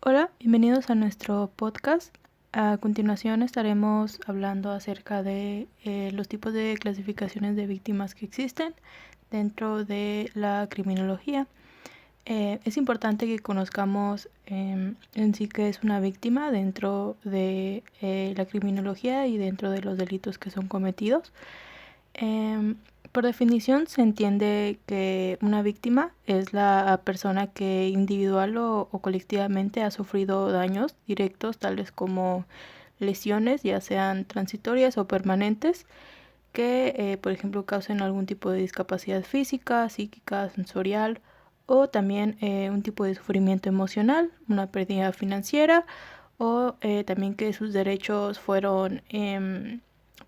Hola, bienvenidos a nuestro podcast. A continuación estaremos hablando acerca de los tipos de clasificaciones de víctimas que existen dentro de la criminología. Es importante que conozcamos en sí qué es una víctima dentro de la criminología y dentro de los delitos que son cometidos. Por definición, se entiende que una víctima es la persona que individual o colectivamente ha sufrido daños directos, tales como lesiones, ya sean transitorias o permanentes, que, por ejemplo, causen algún tipo de discapacidad física, psíquica, sensorial, o también un tipo de sufrimiento emocional, una pérdida financiera, o también que sus derechos fueron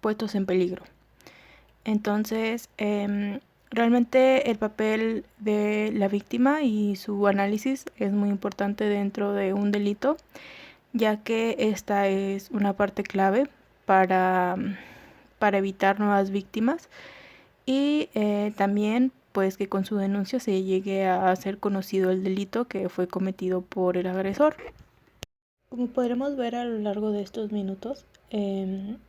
puestos en peligro. Entonces, realmente el papel de la víctima y su análisis es muy importante dentro de un delito, ya que esta es una parte clave para, para evitar nuevas víctimas y también pues que con su denuncia se llegue a hacer conocido el delito que fue cometido por el agresor. Como podremos ver a lo largo de estos minutos,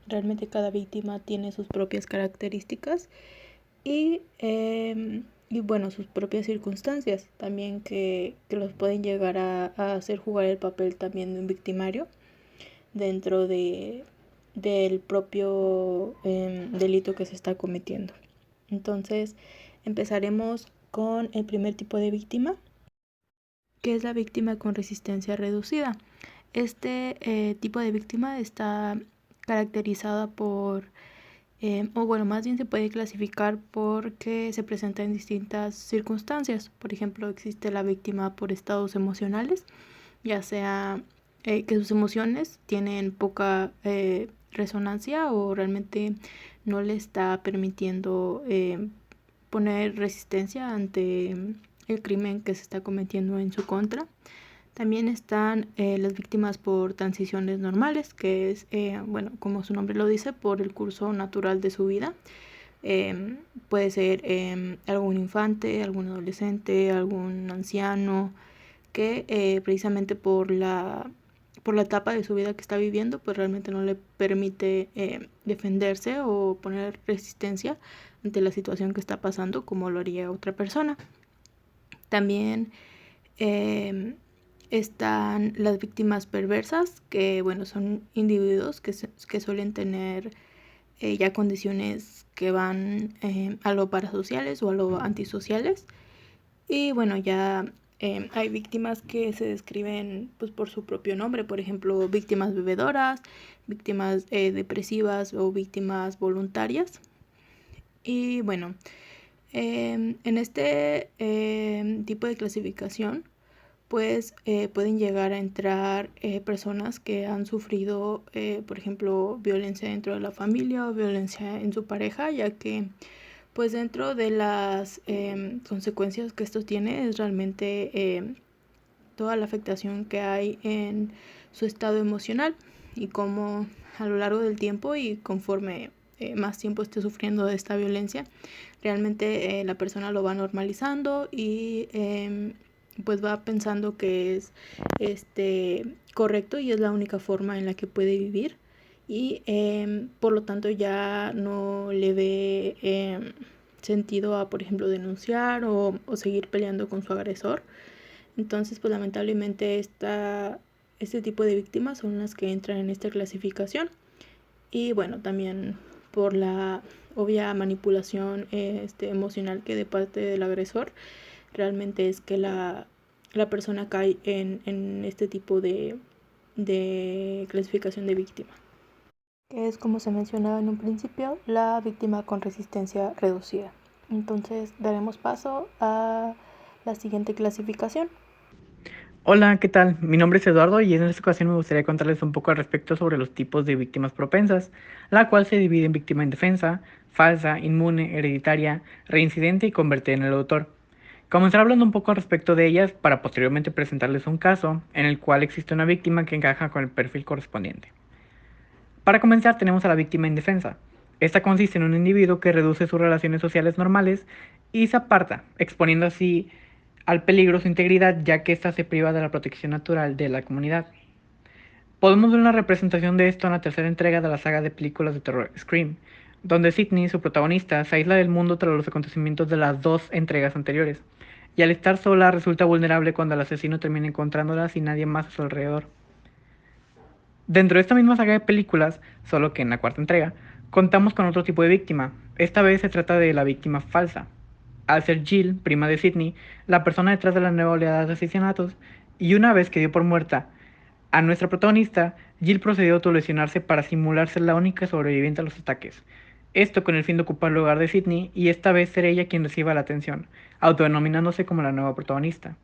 realmente cada víctima tiene sus propias características y bueno, sus propias circunstancias también que los pueden llegar a hacer jugar el papel también de un victimario dentro del propio delito que se está cometiendo. Entonces, empezaremos con el primer tipo de víctima, que es la víctima con resistencia reducida. Este tipo de víctima está caracterizada por o bueno, más bien se puede clasificar porque se presenta en distintas circunstancias. Por ejemplo, existe la víctima por estados emocionales, ya sea que sus emociones tienen poca resonancia o realmente no le está permitiendo poner resistencia ante el crimen que se está cometiendo en su contra. También están las víctimas por transiciones normales, que es, bueno, como su nombre lo dice, por el curso natural de su vida. Puede ser algún infante, algún adolescente, algún anciano, que precisamente por la etapa de su vida que está viviendo, pues realmente no le permite defenderse o poner resistencia ante la situación que está pasando como lo haría otra persona. También están las víctimas perversas, que bueno, son individuos que suelen tener ya condiciones que van a lo parasociales o a lo antisociales. Y bueno, ya hay víctimas que se describen pues por su propio nombre, por ejemplo, víctimas bebedoras, víctimas depresivas o víctimas voluntarias. Y bueno, en este tipo de clasificación pues pueden llegar a entrar personas que han sufrido, por ejemplo, violencia dentro de la familia o violencia en su pareja, ya que pues dentro de las consecuencias que esto tiene es realmente toda la afectación que hay en su estado emocional y cómo a lo largo del tiempo y conforme más tiempo esté sufriendo de esta violencia, realmente la persona lo va normalizando y pues va pensando que es correcto y es la única forma en la que puede vivir y por lo tanto ya no le ve sentido a, por ejemplo, denunciar o seguir peleando con su agresor. Entonces, pues lamentablemente este tipo de víctimas son las que entran en esta clasificación. Y bueno, también por la obvia manipulación emocional que de parte del agresor, realmente es que la persona cae en este tipo de clasificación de víctima, que es como se mencionaba en un principio, la víctima con resistencia reducida. Entonces daremos paso a la siguiente clasificación. Hola, ¿qué tal? Mi nombre es Eduardo y en esta ocasión me gustaría contarles un poco al respecto sobre los tipos de víctimas propensas, la cual se divide en víctima indefensa, falsa, inmune, hereditaria, reincidente y convertida en el autor. Comenzaré hablando un poco al respecto de ellas para posteriormente presentarles un caso en el cual existe una víctima que encaja con el perfil correspondiente. Para comenzar tenemos a la víctima indefensa. Esta consiste en un individuo que reduce sus relaciones sociales normales y se aparta, exponiendo así al peligro su integridad, ya que ésta se priva de la protección natural de la comunidad. Podemos ver una representación de esto en la tercera entrega de la saga de películas de terror Scream, donde Sidney, su protagonista, se aísla del mundo tras los acontecimientos de las dos entregas anteriores, y al estar sola resulta vulnerable cuando el asesino termina encontrándola sin nadie más a su alrededor. Dentro de esta misma saga de películas, solo que en la cuarta entrega, contamos con otro tipo de víctima. Esta vez se trata de la víctima falsa. Al ser Jill, prima de Sidney, la persona detrás de la nueva oleada de asesinatos, y una vez que dio por muerta a nuestra protagonista, Jill procedió a autolesionarse para simular ser la única sobreviviente a los ataques. Esto con el fin de ocupar el lugar de Sidney y esta vez ser ella quien reciba la atención, autodenominándose como la nueva protagonista.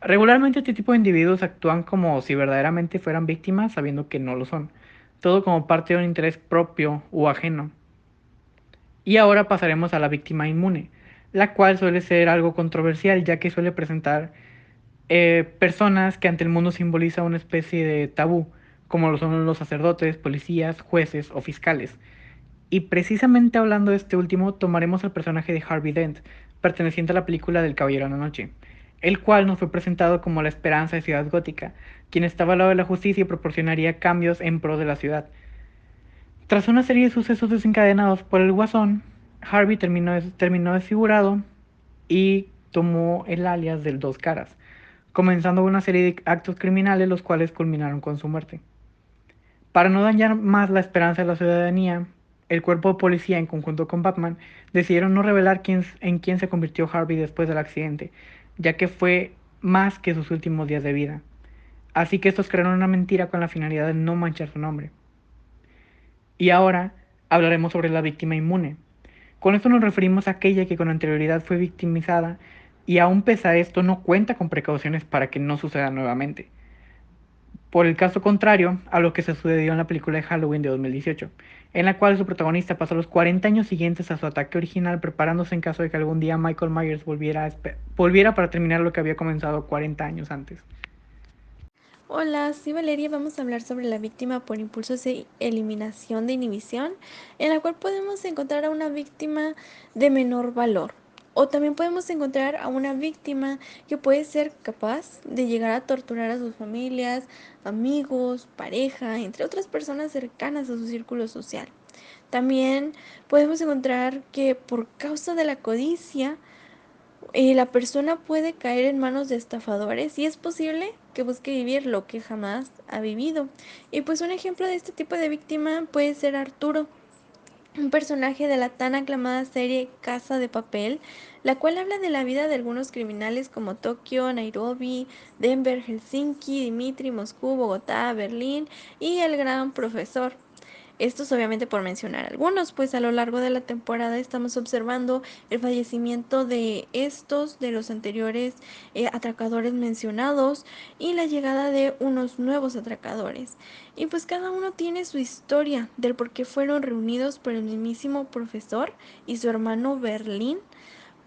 Regularmente este tipo de individuos actúan como si verdaderamente fueran víctimas sabiendo que no lo son, todo como parte de un interés propio o ajeno. Y ahora pasaremos a la víctima inmune, la cual suele ser algo controversial ya que suele presentar personas que ante el mundo simboliza una especie de tabú, como lo son los sacerdotes, policías, jueces o fiscales. Y precisamente hablando de este último, tomaremos el personaje de Harvey Dent, perteneciente a la película del Caballero de la Noche, el cual nos fue presentado como la esperanza de Ciudad Gótica, quien estaba al lado de la justicia y proporcionaría cambios en pro de la ciudad. Tras una serie de sucesos desencadenados por el Guasón, Harvey terminó desfigurado y tomó el alias del Dos Caras, comenzando una serie de actos criminales los cuales culminaron con su muerte. Para no dañar más la esperanza de la ciudadanía, el cuerpo de policía en conjunto con Batman decidieron no revelar en quién se convirtió Harvey después del accidente, ya que fue más que sus últimos días de vida. Así que estos crearon una mentira con la finalidad de no manchar su nombre. Y ahora hablaremos sobre la víctima inmune. Con esto nos referimos a aquella que con anterioridad fue victimizada y aún pese a esto no cuenta con precauciones para que no suceda nuevamente. Por el caso contrario a lo que se sucedió en la película de Halloween de 2018, en la cual su protagonista pasó los 40 años siguientes a su ataque original preparándose en caso de que algún día Michael Myers volviera para terminar lo que había comenzado 40 años antes. Hola, soy Valeria. Vamos a hablar sobre la víctima por impulsos de eliminación de inhibición, en la cual podemos encontrar a una víctima de menor valor. O también podemos encontrar a una víctima que puede ser capaz de llegar a torturar a sus familias, amigos, pareja, entre otras personas cercanas a su círculo social. También podemos encontrar que por causa de la codicia, la persona puede caer en manos de estafadores y es posible que busque vivir lo que jamás ha vivido. Y pues un ejemplo de este tipo de víctima puede ser Arturo, un personaje de la tan aclamada serie Casa de Papel, la cual habla de la vida de algunos criminales como Tokio, Nairobi, Denver, Helsinki, Dimitri, Moscú, Bogotá, Berlín y el gran profesor. Estos obviamente por mencionar algunos, pues a lo largo de la temporada estamos observando el fallecimiento de de los anteriores atracadores mencionados y la llegada de unos nuevos atracadores. Y pues cada uno tiene su historia del por qué fueron reunidos por el mismísimo profesor y su hermano Berlín,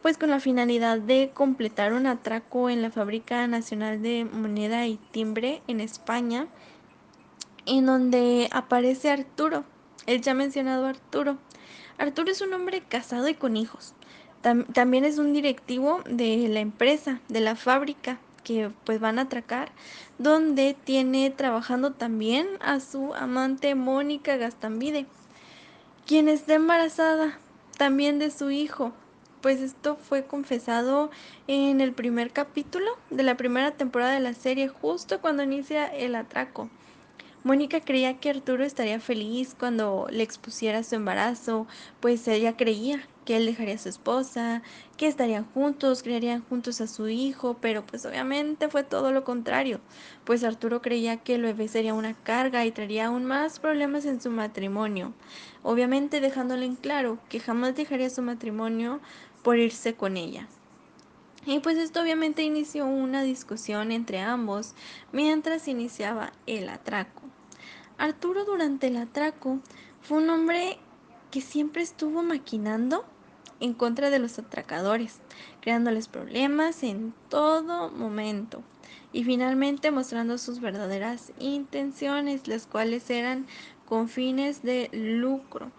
pues con la finalidad de completar un atraco en la Fábrica Nacional de Moneda y Timbre en España, en donde aparece Arturo, el ya mencionado Arturo. Arturo es un hombre casado y con hijos. También es un directivo de la empresa, de la fábrica que pues van a atracar, donde tiene trabajando también a su amante Mónica Gastambide, quien está embarazada también de su hijo. Pues esto fue confesado en el primer capítulo de la primera temporada de la serie, justo cuando inicia el atraco. Mónica creía que Arturo estaría feliz cuando le expusiera su embarazo, pues ella creía que él dejaría a su esposa, que estarían juntos, criarían juntos a su hijo, pero pues obviamente fue todo lo contrario, pues Arturo creía que el bebé sería una carga y traería aún más problemas en su matrimonio, obviamente dejándole en claro que jamás dejaría su matrimonio por irse con ella. Y pues esto obviamente inició una discusión entre ambos mientras iniciaba el atraco. Arturo durante el atraco fue un hombre que siempre estuvo maquinando en contra de los atracadores, creándoles problemas en todo momento y finalmente mostrando sus verdaderas intenciones, las cuales eran con fines de lucro,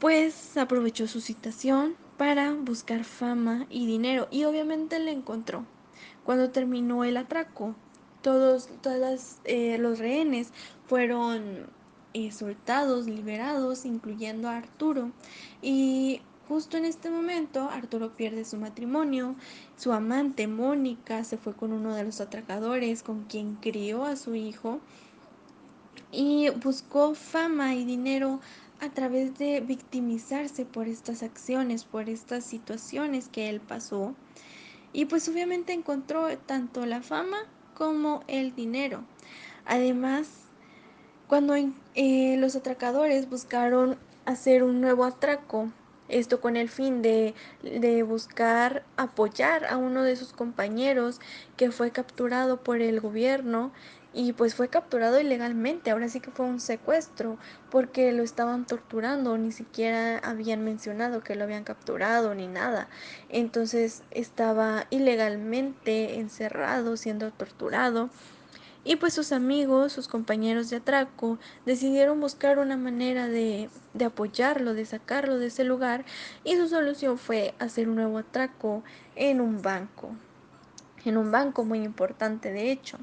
pues aprovechó su situación para buscar fama y dinero y obviamente le encontró. Cuando terminó el atraco, todos los rehenes fueron soltados, liberados, incluyendo a Arturo. Y justo en este momento, Arturo pierde su matrimonio, su amante Mónica se fue con uno de los atracadores con quien crió a su hijo y buscó fama y dinero a través de victimizarse por estas acciones, por estas situaciones que él pasó. Y pues obviamente encontró tanto la fama como el dinero. Además, cuando los atracadores buscaron hacer un nuevo atraco, esto con el fin de buscar apoyar a uno de sus compañeros que fue capturado por el gobierno y pues fue capturado ilegalmente, ahora sí que fue un secuestro porque lo estaban torturando, ni siquiera habían mencionado que lo habían capturado ni nada, entonces estaba ilegalmente encerrado siendo torturado. Y pues sus amigos, sus compañeros de atraco, decidieron buscar una manera de apoyarlo, de sacarlo de ese lugar, y su solución fue hacer un nuevo atraco en un banco muy importante de hecho.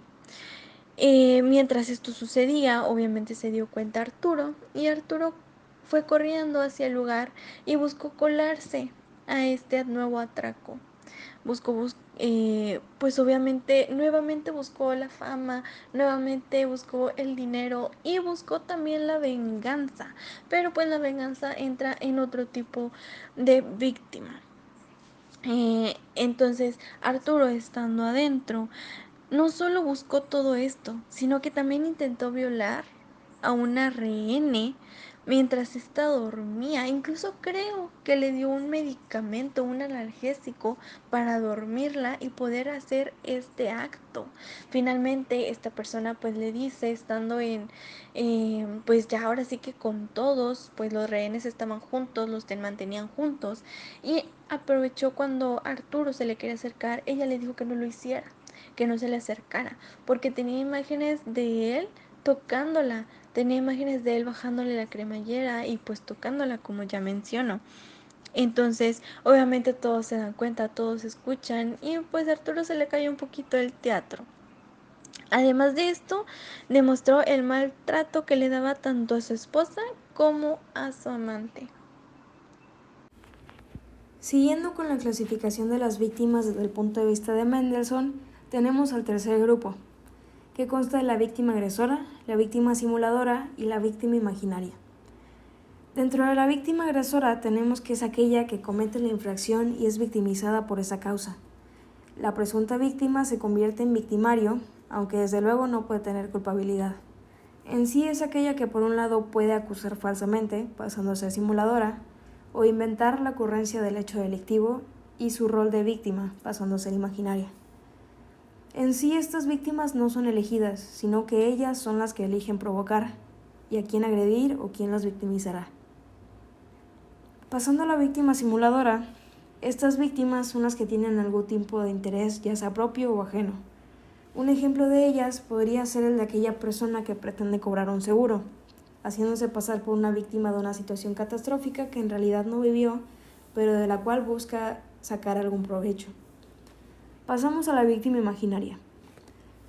Mientras esto sucedía, obviamente se dio cuenta Arturo, y Arturo fue corriendo hacia el lugar y buscó colarse a este nuevo atraco. Pues obviamente nuevamente buscó la fama, nuevamente buscó el dinero y buscó también la venganza, pero pues la venganza entra en otro tipo de víctima. Entonces Arturo, estando adentro, no solo buscó todo esto, sino que también intentó violar a una rehén mientras ésta dormía. Incluso creo que le dio un medicamento, un analgésico para dormirla y poder hacer este acto. Finalmente esta persona pues le dice, estando pues ya ahora sí que con todos, pues los rehenes estaban juntos, los mantenían juntos, y aprovechó cuando Arturo se le quería acercar, ella le dijo que no lo hiciera, que no se le acercara, porque tenía imágenes de él tocándola, tenía imágenes de él bajándole la cremallera y pues tocándola, como ya menciono. Entonces, obviamente todos se dan cuenta, todos escuchan y pues a Arturo se le cayó un poquito el teatro. Además de esto, demostró el maltrato que le daba tanto a su esposa como a su amante. Siguiendo con la clasificación de las víctimas desde el punto de vista de Mendelssohn, tenemos al tercer grupo, que consta de la víctima agresora, la víctima simuladora y la víctima imaginaria. Dentro de la víctima agresora tenemos que es aquella que comete la infracción y es victimizada por esa causa. La presunta víctima se convierte en victimario, aunque desde luego no puede tener culpabilidad. En sí es aquella que por un lado puede acusar falsamente, pasando a ser simuladora, o inventar la ocurrencia del hecho delictivo y su rol de víctima, pasando a ser imaginaria. En sí estas víctimas no son elegidas, sino que ellas son las que eligen provocar, y a quién agredir o quién las victimizará. Pasando a la víctima simuladora, estas víctimas son las que tienen algún tipo de interés, ya sea propio o ajeno. Un ejemplo de ellas podría ser el de aquella persona que pretende cobrar un seguro, haciéndose pasar por una víctima de una situación catastrófica que en realidad no vivió, pero de la cual busca sacar algún provecho. Pasamos a la víctima imaginaria.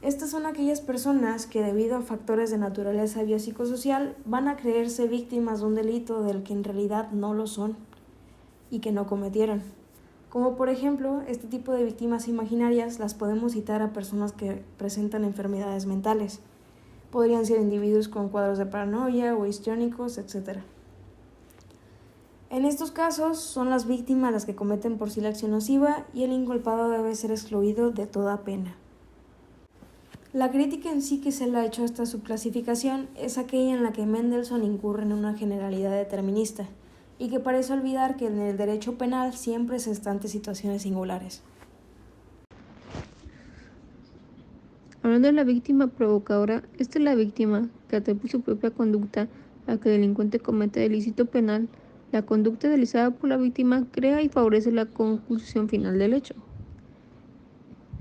Estas son aquellas personas que debido a factores de naturaleza biopsicosocial van a creerse víctimas de un delito del que en realidad no lo son y que no cometieron. Como por ejemplo, este tipo de víctimas imaginarias las podemos citar a personas que presentan enfermedades mentales. Podrían ser individuos con cuadros de paranoia o histriónicos, etc. En estos casos son las víctimas las que cometen por sí la acción nociva y el inculpado debe ser excluido de toda pena. La crítica en sí que se le ha hecho a esta subclasificación es aquella en la que Mendelssohn incurre en una generalidad determinista y que parece olvidar que en el derecho penal siempre se está ante situaciones singulares. Hablando de la víctima provocadora, esta es la víctima que atribuye su propia conducta a que el delincuente cometa el ilícito penal. La conducta realizada por la víctima crea y favorece la conclusión final del hecho.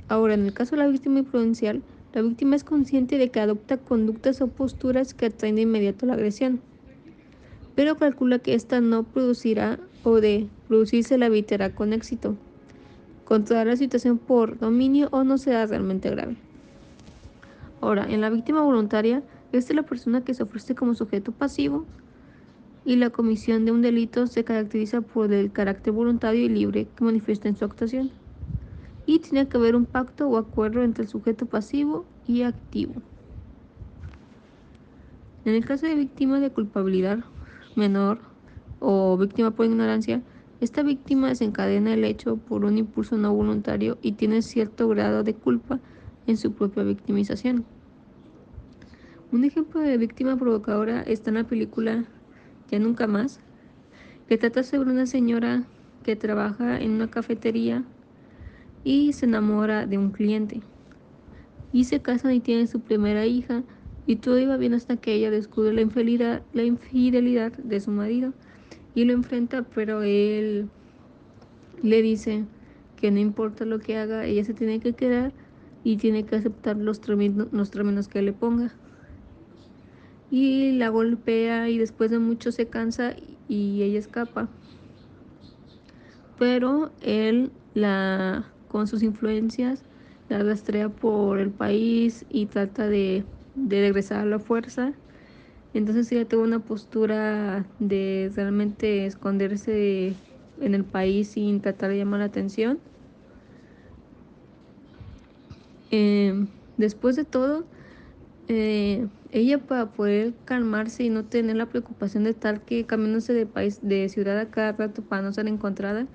Ahora, en el caso de la víctima imprudencial, la víctima es consciente de que adopta conductas o posturas que atraen de inmediato la agresión, pero calcula que ésta no producirá o de producirse la evitará con éxito. controlar la situación por dominio o no sea realmente grave. Ahora, en la víctima voluntaria, esta es la persona que se ofrece como sujeto pasivo y la comisión de un delito se caracteriza por el carácter voluntario y libre que manifiesta en su actuación. Y tiene que haber un pacto o acuerdo entre el sujeto pasivo y activo. En el caso de víctima de culpabilidad menor o víctima por ignorancia, esta víctima desencadena el hecho por un impulso no voluntario y tiene cierto grado de culpa en su propia victimización. Un ejemplo de víctima provocadora está en la película Ya Nunca Más, que trata sobre una señora que trabaja en una cafetería y se enamora de un cliente. Y se casan y tienen su primera hija, y todo iba bien hasta que ella descubre la infidelidad de su marido y lo enfrenta, pero él le dice que no importa lo que haga, ella se tiene que quedar y tiene que aceptar los términos que le ponga. Y la golpea y después de mucho se cansa y ella escapa. Pero él con sus influencias la rastrea por el país y trata de regresar a la fuerza. Entonces ella tuvo una postura de realmente esconderse en el país sin tratar de llamar la atención. Después de todo, ella, para poder calmarse y no tener la preocupación de estar que cambiándose de ciudad a cada rato para no ser encontrada,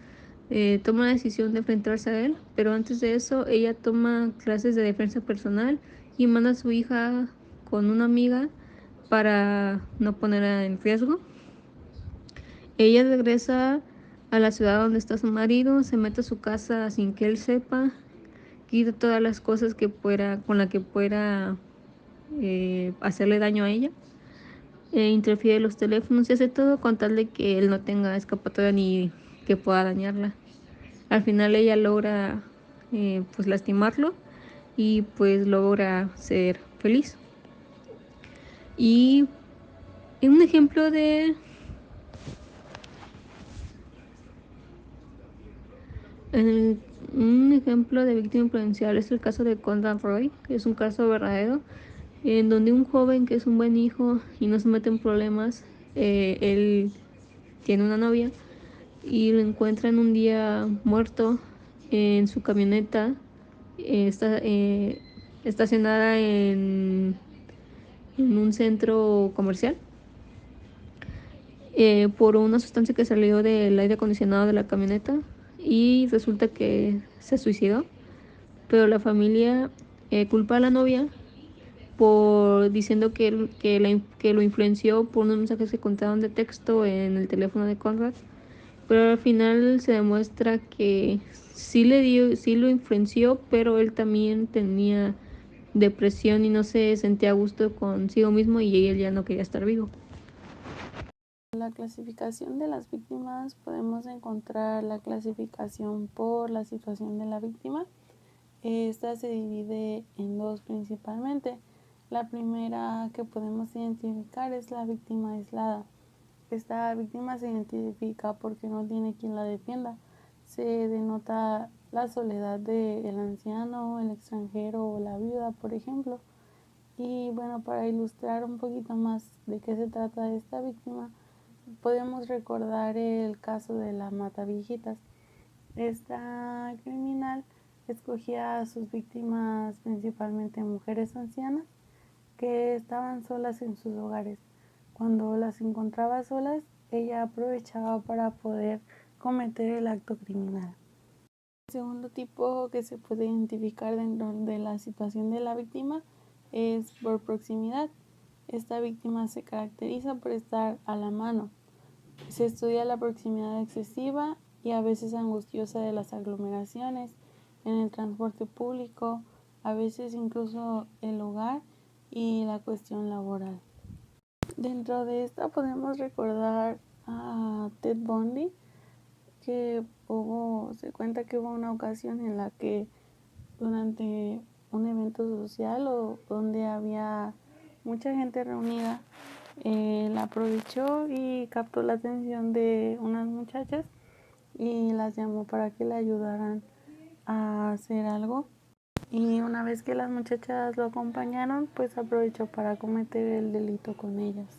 toma la decisión de enfrentarse a él, pero antes de eso ella toma clases de defensa personal y manda a su hija con una amiga para no ponerla en riesgo. Ella regresa a la ciudad donde está su marido, se mete a su casa sin que él sepa, quita todas las cosas con las que pueda hacerle daño a ella, interfiere los teléfonos y hace todo con tal de que él no tenga escapatoria ni que pueda dañarla. Al final ella logra pues lastimarlo y pues logra ser feliz. Y un ejemplo de un ejemplo de víctima influencial es el caso de Conrad Roy, que es un caso verdadero en donde un joven que es un buen hijo y no se mete en problemas, él tiene una novia y lo encuentran un día muerto en su camioneta, estacionada en un centro comercial, por una sustancia que salió del aire acondicionado de la camioneta y resulta que se suicidó, pero la familia culpa a la novia por diciendo que lo influenció por unos mensajes que contaban de texto en el teléfono de Conrad, pero al final se demuestra que sí lo influenció, pero él también tenía depresión y no se sentía a gusto consigo mismo y él ya no quería estar vivo. La clasificación de las víctimas, podemos encontrar la clasificación por la situación de la víctima. Esta se divide en dos principalmente. La primera que podemos identificar es la víctima aislada. Esta víctima se identifica porque no tiene quien la defienda. Se denota la soledad del anciano, el extranjero o la viuda, por ejemplo. Y bueno, para ilustrar un poquito más de qué se trata esta víctima, podemos recordar el caso de la Mataviejitas. Esta criminal escogía a sus víctimas principalmente mujeres ancianas que estaban solas en sus hogares. Cuando las encontraba solas, ella aprovechaba para poder cometer el acto criminal. El segundo tipo que se puede identificar dentro de la situación de la víctima es por proximidad. Esta víctima se caracteriza por estar a la mano. Se estudia la proximidad excesiva y a veces angustiosa de las aglomeraciones en el transporte público, a veces incluso el hogar y la cuestión laboral. Dentro de esta podemos recordar a Ted Bundy, que se cuenta que hubo una ocasión en la que durante un evento social o donde había mucha gente reunida, él aprovechó y captó la atención de unas muchachas y las llamó para que le ayudaran a hacer algo. Y una vez que las muchachas lo acompañaron, pues aprovechó para cometer el delito con ellas.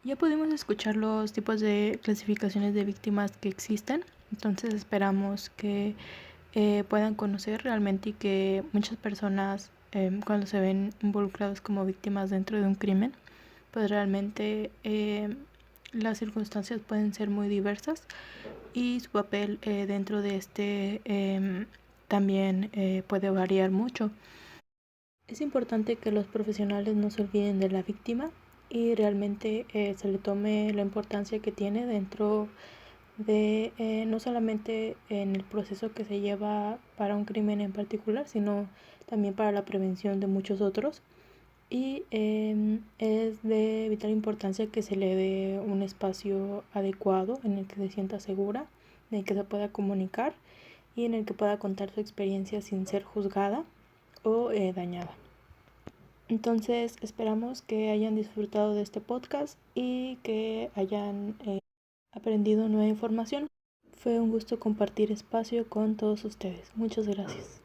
Ya pudimos escuchar los tipos de clasificaciones de víctimas que existen, entonces esperamos que puedan conocer realmente y que muchas personas cuando se ven involucrados como víctimas dentro de un crimen, pues realmente las circunstancias pueden ser muy diversas y su papel dentro de también puede variar mucho. Es importante que los profesionales no se olviden de la víctima y realmente se le tome la importancia que tiene dentro de no solamente en el proceso que se lleva para un crimen en particular, sino también para la prevención de muchos otros. Y es de vital importancia que se le dé un espacio adecuado en el que se sienta segura, en el que se pueda comunicar y en el que pueda contar su experiencia sin ser juzgada o dañada. Entonces esperamos que hayan disfrutado de este podcast y que hayan aprendido nueva información. Fue un gusto compartir espacio con todos ustedes. Muchas gracias.